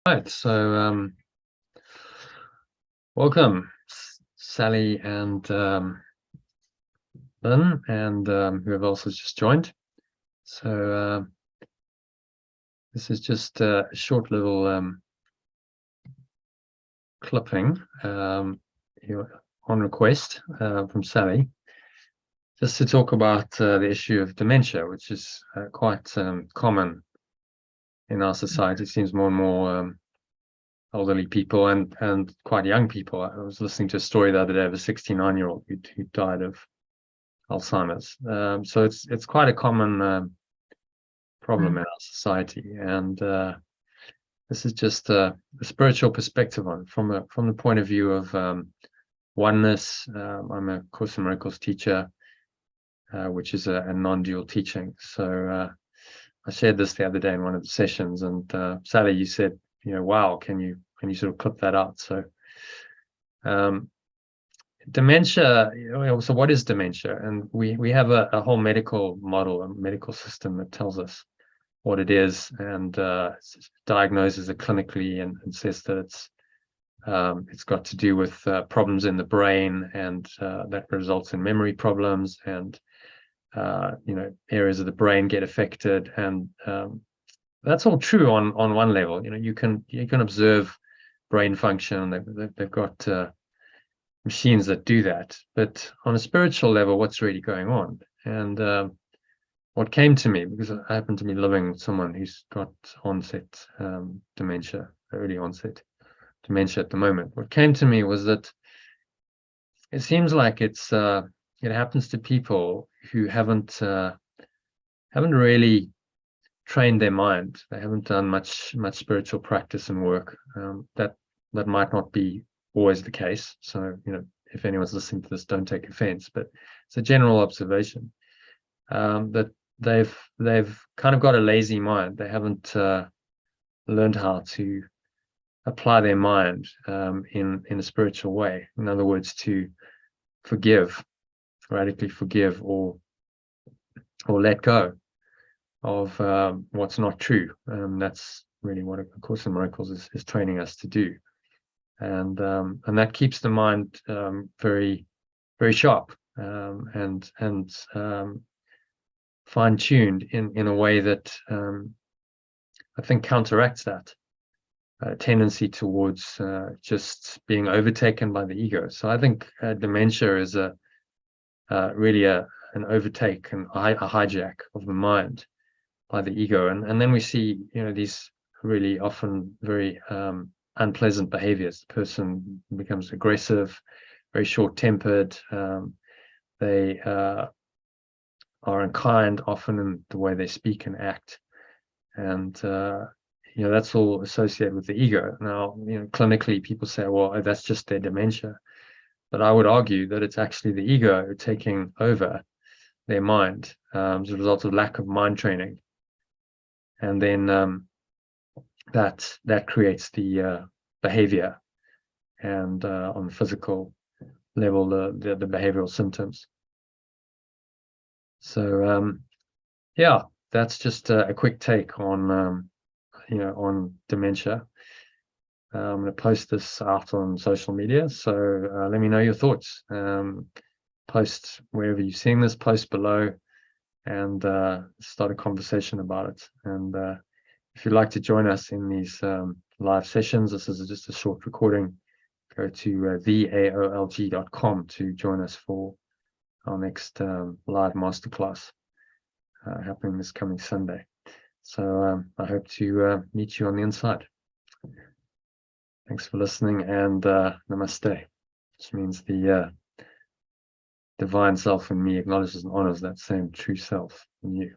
Right, so welcome, Sally and Lynn, and who have also just joined. So this is just a short little clipping here on request from Sally, just to talk about the issue of dementia, which is quite common in our society. It seems more and more elderly people and quite young people. I was listening to a story the other day of a 69-year-old who died of Alzheimer's. So it's quite a common problem in our society, and this is just a spiritual perspective on from the point of view of oneness. I'm a Course in Miracles teacher, which is a non-dual teaching. So I shared this the other day in one of the sessions, and Sally, you said, wow, can you sort of clip that out? So dementia, so what is dementia? And we have a whole medical model, a medical system that tells us what it is, and diagnoses it clinically and says that it's got to do with problems in the brain, and that results in memory problems, and areas of the brain get affected, and that's all true on one level. You can observe brain function. They've got machines that do that, but on a spiritual level, what's really going on? And what came to me, because I happen to be living with someone who's got onset dementia, early onset dementia at the moment, what came to me was that it seems like it happens to people who haven't really trained their mind. They haven't done much spiritual practice and work. That might not be always the case. So, if anyone's listening to this, don't take offense, but it's a general observation that they've kind of got a lazy mind. They haven't learned how to apply their mind in a spiritual way. In other words, to forgive, radically forgive, or let go of what's not true. That's really what A Course in Miracles is training us to do. And that keeps the mind very, very sharp and fine-tuned in a way that I think counteracts that tendency towards just being overtaken by the ego. So I think dementia is really an overtake and a hijack of the mind by the ego, and then we see these really often very unpleasant behaviors. The person becomes aggressive, very short-tempered. They are unkind often in the way they speak and act, and that's all associated with the ego. Now, clinically, people say, well, that's just their dementia, but I would argue that it's actually the ego taking over their mind as a result of lack of mind training, and then that creates the behavior, and on the physical level, the behavioral symptoms. So yeah, that's just a quick take on on dementia. I'm going to post this out on social media, so let me know your thoughts. Post wherever you're seeing this, post below, and start a conversation about it. And if you'd like to join us in these live sessions, this is just a short recording. Go to theaolg.com to join us for our next live masterclass happening this coming Sunday. So I hope to meet you on the inside. Thanks for listening, and namaste, which means the divine self in me acknowledges and honors that same true self in you.